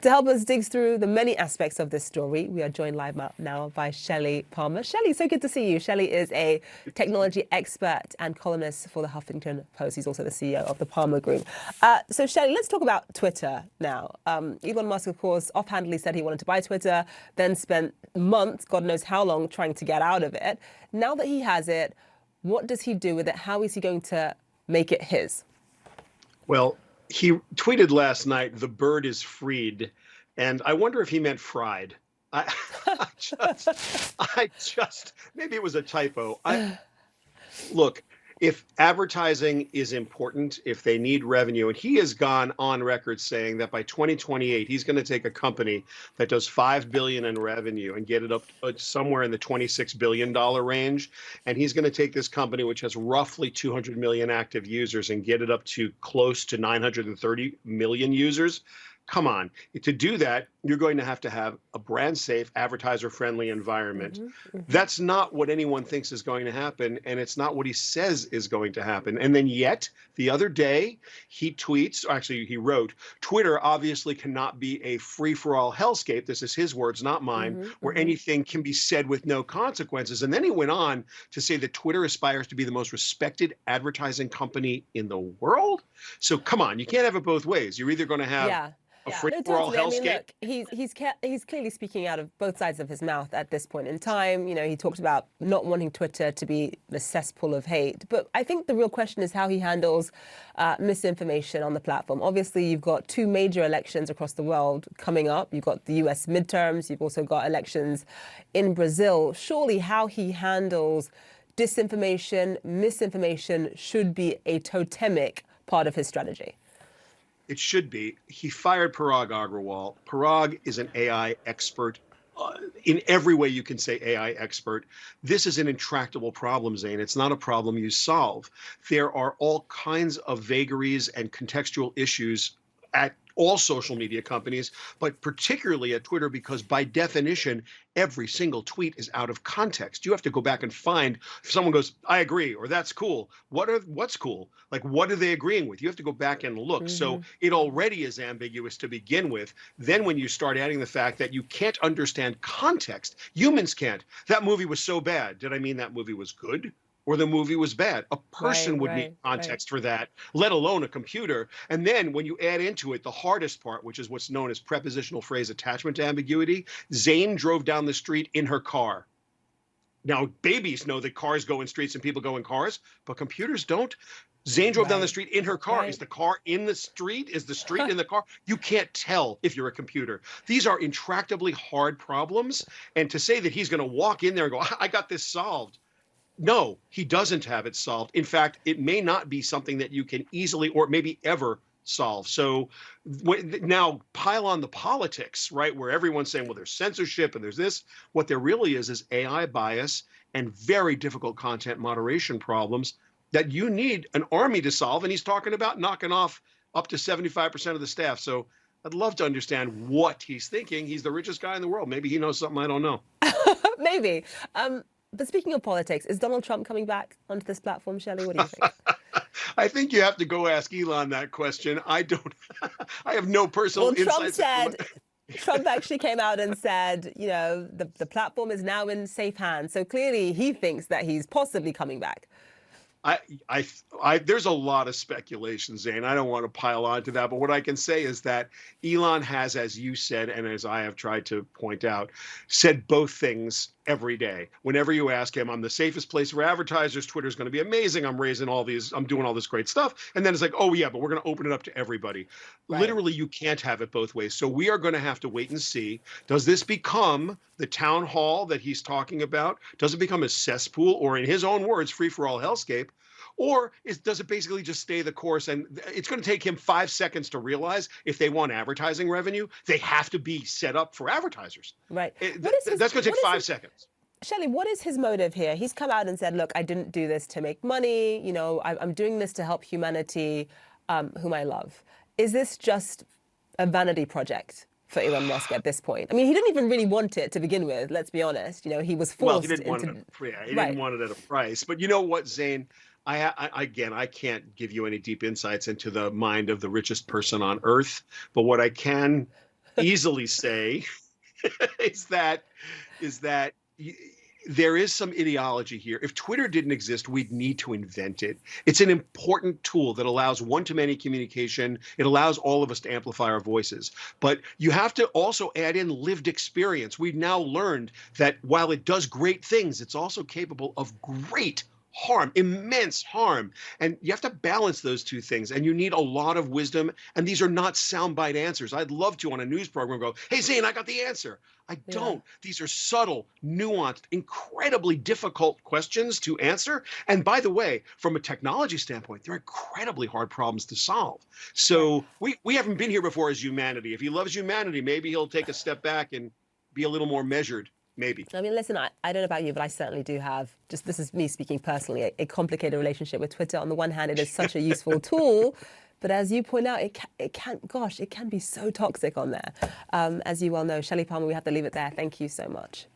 To help us dig through the many aspects of this story, we are joined live now by Shelly Palmer. Shelly, so good to see you. Shelly is a technology expert and columnist for the Huffington Post. He's also the CEO of the Palmer Group. So Shelly, let's talk about Twitter now. Elon Musk, of course, offhandedly said he wanted to buy Twitter, then spent months, God knows how long, trying to get out of it. Now that he has it, what does he do with it? How is he going to make it his? Well, he tweeted last night, "The bird is freed," and I wonder if he meant fried. I, I just, maybe it was a typo. Look, if advertising is important, if they need revenue, and he has gone on record saying that by 2028, he's going to take a company that does $5 billion in revenue and get it up somewhere in the $26 billion range. And he's going to take this company, which has roughly 200 million active users, and get it up to close to 930 million users. Come on. To do that, you're going to have a brand safe, advertiser friendly environment. That's not what anyone thinks is going to happen. And it's not what he says is going to happen. And then yet the other day he tweets, actually he wrote, "Twitter obviously cannot be a free for all hellscape." This is his words, not mine, where anything can be said with no consequences. And then he went on to say that Twitter aspires to be the most respected advertising company in the world. So come on, you can't have it both ways. You're either going to have a free-for-all hellscape. I mean, look, he's clearly speaking out of both sides of his mouth at this point in time. You know, he talked about not wanting Twitter to be the cesspool of hate. But I think the real question is how he handles misinformation on the platform. Obviously, you've got two major elections across the world coming up. You've got the US midterms. You've also got elections in Brazil. Surely how he handles disinformation, misinformation should be a totemic part of his strategy. It should be. He fired Parag Agrawal. Parag is an AI expert. In every way you can say AI expert. This is an intractable problem, Zain. It's not a problem you solve. There are all kinds of vagaries and contextual issues at all social media companies, but particularly at Twitter, because by definition, every single tweet is out of context. You have to go back and find, if someone goes, "I agree," or "That's cool," what's cool? Like, what are they agreeing with? You have to go back and look. So it already is ambiguous to begin with. Then when you start adding the fact that you can't understand context, humans can't. That movie was so bad. Did I mean that movie was good? Or the movie was bad? A person would need context for that, let alone a computer. And then when you add into it the hardest part, which is what's known as prepositional phrase attachment ambiguity, Zain drove down the street in her car. Now, babies know that cars go in streets and people go in cars, but computers don't. Zain drove down the street in her car. Is the car in the street? Is the street in the car? You can't tell if you're a computer. These are intractably hard problems. And to say that he's going to walk in there and go, "I got this solved." No, he doesn't have it solved. In fact, it may not be something that you can easily or maybe ever solve. So now pile on the politics, right, where everyone's saying, well, there's censorship and there's this. What there really is AI bias and very difficult content moderation problems that you need an army to solve. And he's talking about knocking off up to 75% of the staff. So I'd love to understand what he's thinking. He's the richest guy in the world. Maybe he knows something I don't know. Maybe. But speaking of politics, is Donald Trump coming back onto this platform, Shelly? What do you think? I think you have to go ask Elon that question. I don't. I have no personal insights. Trump actually came out and said, you know, the platform is now in safe hands. So clearly he thinks that he's possibly coming back. There's a lot of speculation, Zain. I don't want to pile on to that, but what I can say is that Elon has, as you said, and as I have tried to point out, said both things every day. Whenever you ask him, "I'm the safest place for advertisers. Twitter's going to be amazing. I'm doing all this great stuff." And then it's like, "Oh yeah, but we're going to open it up to everybody." Literally, you can't have it both ways. So we are going to have to wait and see. Does this become the town hall that he's talking about? Does it become a cesspool, or in his own words, free for all hellscape? Or does it basically just stay the course? And it's going to take him 5 seconds to realize if they want advertising revenue, they have to be set up for advertisers. Right. That's going to take 5 seconds. Shelly, what is his motive here? He's come out and said, "Look, I didn't do this to make money. You know, I'm doing this to help humanity, whom I love." Is this just a vanity project for Elon Musk at this point? I mean, he didn't even really want it to begin with. Let's be honest. You know, he was forced. Well, he didn't want it. He didn't want it at a price. But you know what, Zain? I can't give you any deep insights into the mind of the richest person on earth. But what I can easily say is that is that there is some ideology here. If Twitter didn't exist, we'd need to invent it. It's an important tool that allows one-to-many communication. It allows all of us to amplify our voices. But you have to also add in lived experience. We've now learned that while it does great things, it's also capable of great harm, immense harm. And you have to balance those two things. And you need a lot of wisdom. And these are not soundbite answers. I'd love to on a news program go, hey, Zain, I got the answer. I don't. These are subtle, nuanced, incredibly difficult questions to answer. And by the way, from a technology standpoint, they're incredibly hard problems to solve. So we haven't been here before as humanity. If he loves humanity, maybe he'll take a step back and be a little more measured. Maybe. I mean, listen, I don't know about you, but I certainly do have, just this is me speaking personally, a complicated relationship with Twitter. On the one hand, it is such a useful tool, but as you point out, it can be so toxic on there. As you well know, Shelly Palmer, we have to leave it there. Thank you so much.